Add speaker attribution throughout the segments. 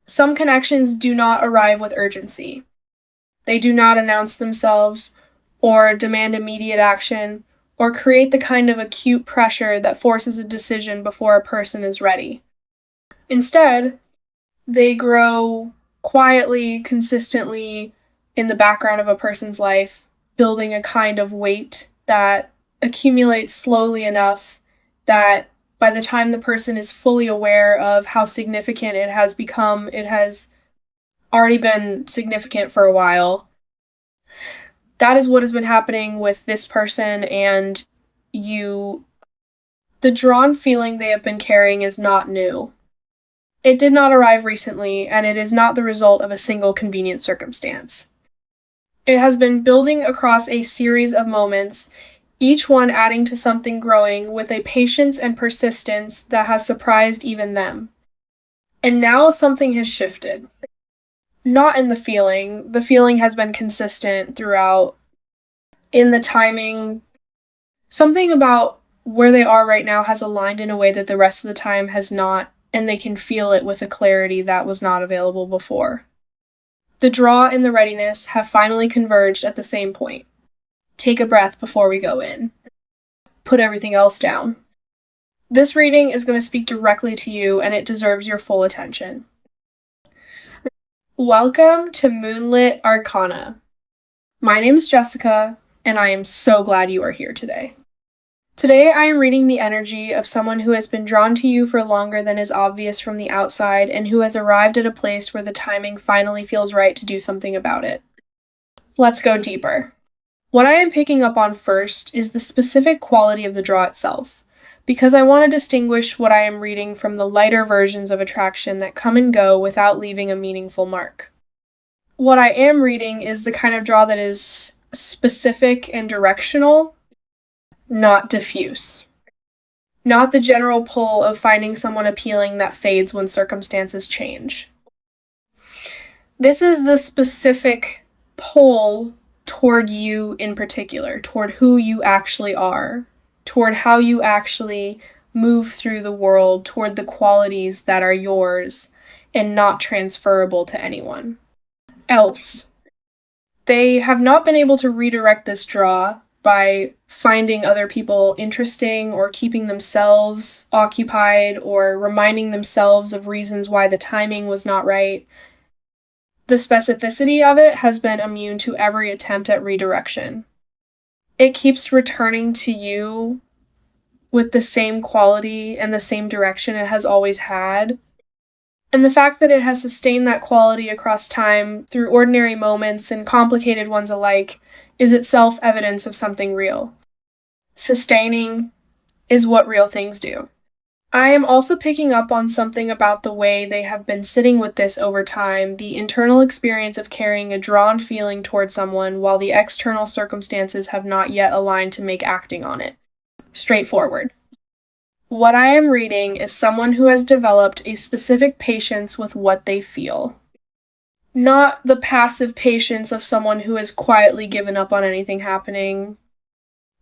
Speaker 1: Some connections do not arrive with urgency. They do not announce themselves or demand immediate action or create the kind of acute pressure that forces a decision before a person is ready. Instead, they grow quietly, consistently in the background of a person's life, building a kind of weight that accumulates slowly enough that by the time the person is fully aware of how significant it has become, it has already been significant for a while. That is what has been happening with this person and you. The drawn feeling they have been carrying is not new. It did not arrive recently, and it is not the result of a single convenient circumstance. It has been building across a series of moments, each one adding to something growing with a patience and persistence that has surprised even them. And now something has shifted. Not in the feeling. The feeling has been consistent throughout. In the timing, something about where they are right now has aligned in a way that the rest of the time has not, and they can feel it with a clarity that was not available before. The draw and the readiness have finally converged at the same point. Take a breath before we go in. Put everything else down. This reading is going to speak directly to you, and it deserves your full attention. Welcome to Moonlit Arcana. My name is Jessica, and I am so glad you are here today. Today I am reading the energy of someone who has been drawn to you for longer than is obvious from the outside and who has arrived at a place where the timing finally feels right to do something about it. Let's go deeper. What I am picking up on first is the specific quality of the draw itself, because I want to distinguish what I am reading from the lighter versions of attraction that come and go without leaving a meaningful mark. What I am reading is the kind of draw that is specific and directional, not diffuse. Not the general pull of finding someone appealing that fades when circumstances change. This is the specific pull toward you in particular, toward who you actually are, toward how you actually move through the world, toward the qualities that are yours and not transferable to anyone else. They have not been able to redirect this draw by finding other people interesting or keeping themselves occupied or reminding themselves of reasons why the timing was not right. The specificity of it has been immune to every attempt at redirection. It keeps returning to you with the same quality and the same direction it has always had. And the fact that it has sustained that quality across time through ordinary moments and complicated ones alike is itself evidence of something real. Sustaining is what real things do. I am also picking up on something about the way they have been sitting with this over time, the internal experience of carrying a drawn feeling toward someone while the external circumstances have not yet aligned to make acting on it. Straightforward. What I am reading is someone who has developed a specific patience with what they feel. Not the passive patience of someone who has quietly given up on anything happening.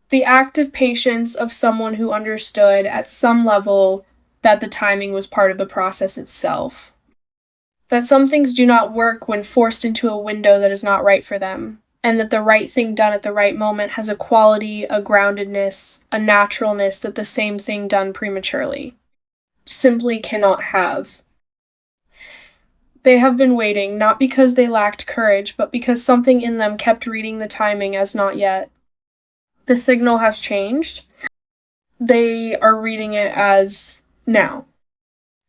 Speaker 1: The active patience of someone who understood at some level that the timing was part of the process itself. That some things do not work when forced into a window that is not right for them, and that the right thing done at the right moment has a quality, a groundedness, a naturalness that the same thing done prematurely simply cannot have. They have been waiting, not because they lacked courage, but because something in them kept reading the timing as not yet. The signal has changed. They are reading it as now.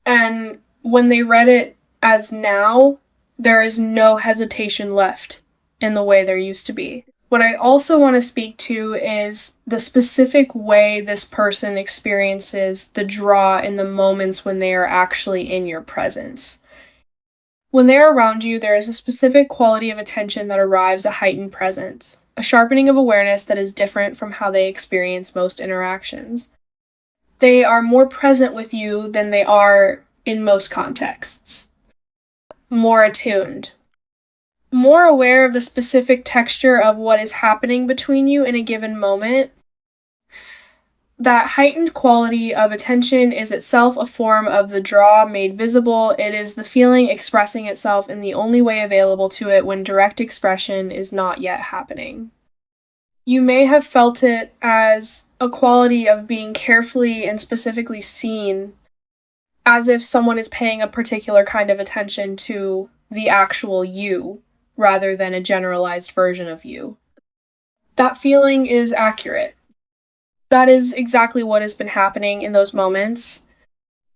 Speaker 1: And when they read it as now, there is no hesitation left in the way there used to be. What I also want to speak to is the specific way this person experiences the draw in the moments when they are actually in your presence. When they are around you, there is a specific quality of attention that arrives a heightened presence, a sharpening of awareness that is different from how they experience most interactions. They are more present with you than they are in most contexts. More attuned. More aware of the specific texture of what is happening between you in a given moment. That heightened quality of attention is itself a form of the draw made visible. It is the feeling expressing itself in the only way available to it when direct expression is not yet happening. You may have felt it as a quality of being carefully and specifically seen, as if someone is paying a particular kind of attention to the actual you, rather than a generalized version of you. That feeling is accurate. That is exactly what has been happening in those moments.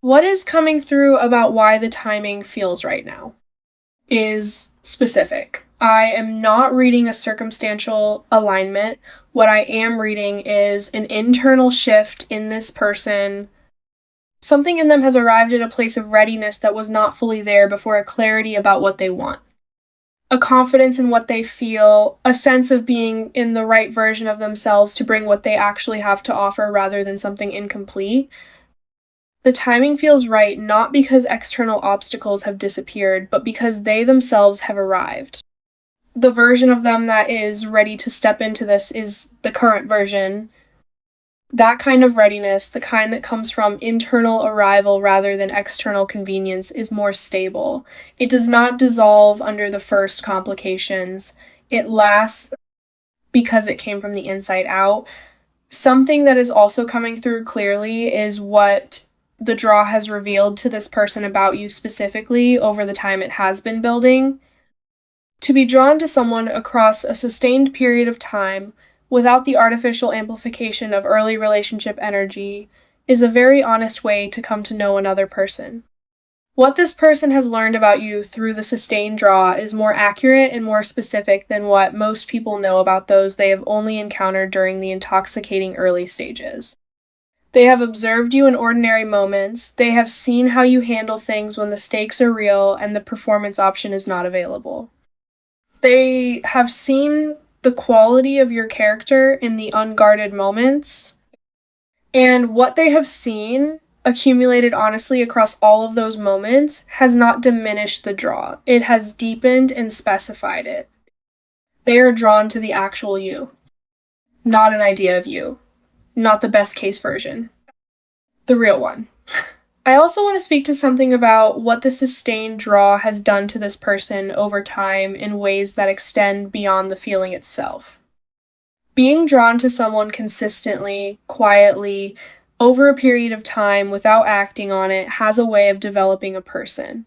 Speaker 1: What is coming through about why the timing feels right now is specific. I am not reading a circumstantial alignment. What I am reading is an internal shift in this person. Something in them has arrived at a place of readiness that was not fully there before, a clarity about what they want, a confidence in what they feel, a sense of being in the right version of themselves to bring what they actually have to offer rather than something incomplete. The timing feels right not because external obstacles have disappeared, but because they themselves have arrived. The version of them that is ready to step into this is the current version. That kind of readiness, the kind that comes from internal arrival rather than external convenience, is more stable. It does not dissolve under the first complications. It lasts because it came from the inside out. Something that is also coming through clearly is what the draw has revealed to this person about you specifically over the time it has been building. To be drawn to someone across a sustained period of time without the artificial amplification of early relationship energy is a very honest way to come to know another person. What this person has learned about you through the sustained draw is more accurate and more specific than what most people know about those they have only encountered during the intoxicating early stages. They have observed you in ordinary moments. They have seen how you handle things when the stakes are real and the performance option is not available. They have seen the quality of your character in the unguarded moments, and what they have seen accumulated honestly across all of those moments has not diminished the draw. It has deepened and specified it. They are drawn to the actual you, not an idea of you, not the best case version, the real one. I also want to speak to something about what the sustained draw has done to this person over time in ways that extend beyond the feeling itself. Being drawn to someone consistently, quietly, over a period of time without acting on it has a way of developing a person.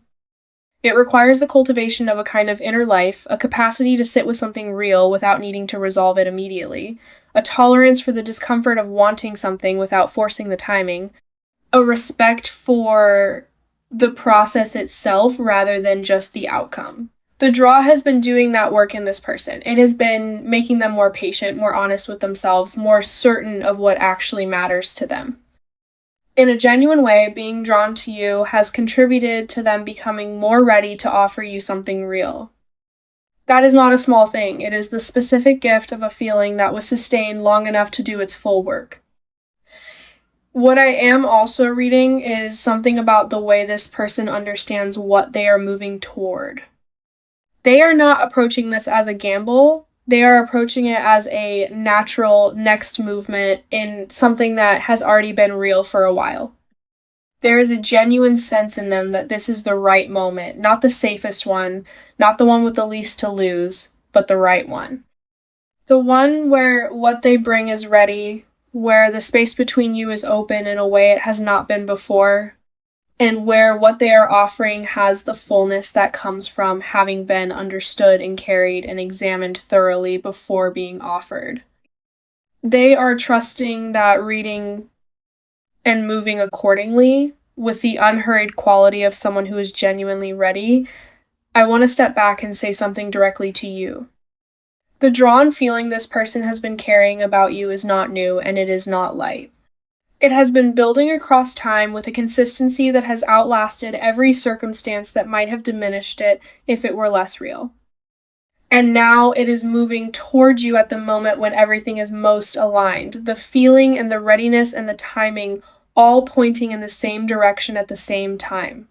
Speaker 1: It requires the cultivation of a kind of inner life, a capacity to sit with something real without needing to resolve it immediately, a tolerance for the discomfort of wanting something without forcing the timing, a respect for the process itself rather than just the outcome. The draw has been doing that work in this person. It has been making them more patient, more honest with themselves, more certain of what actually matters to them. In a genuine way, being drawn to you has contributed to them becoming more ready to offer you something real. That is not a small thing. It is the specific gift of a feeling that was sustained long enough to do its full work. What I am also reading is something about the way this person understands what they are moving toward. They are not approaching this as a gamble. They are approaching it as a natural next movement in something that has already been real for a while. There is a genuine sense in them that this is the right moment, not the safest one, not the one with the least to lose, but the right one. The one where what they bring is ready, where the space between you is open in a way it has not been before, and where what they are offering has the fullness that comes from having been understood and carried and examined thoroughly before being offered. They are trusting that reading and moving accordingly with the unhurried quality of someone who is genuinely ready. I want to step back and say something directly to you. The drawn feeling this person has been carrying about you is not new, and it is not light. It has been building across time with a consistency that has outlasted every circumstance that might have diminished it if it were less real. And now it is moving towards you at the moment when everything is most aligned. The feeling and the readiness and the timing all pointing in the same direction at the same time.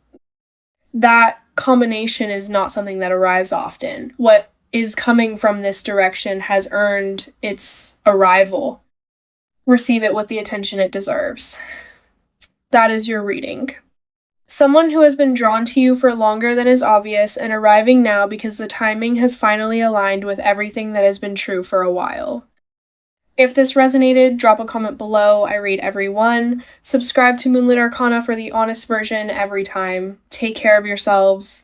Speaker 1: That combination is not something that arrives often. What is coming from this direction has earned its arrival. receive it with the attention it deserves. That is your reading. Someone who has been drawn to you for longer than is obvious and arriving now because the timing has finally aligned with everything that has been true for a while. If this resonated, drop a comment below. I read every one. Subscribe to Moonlit Arcana for the honest version every time. Take care of yourselves.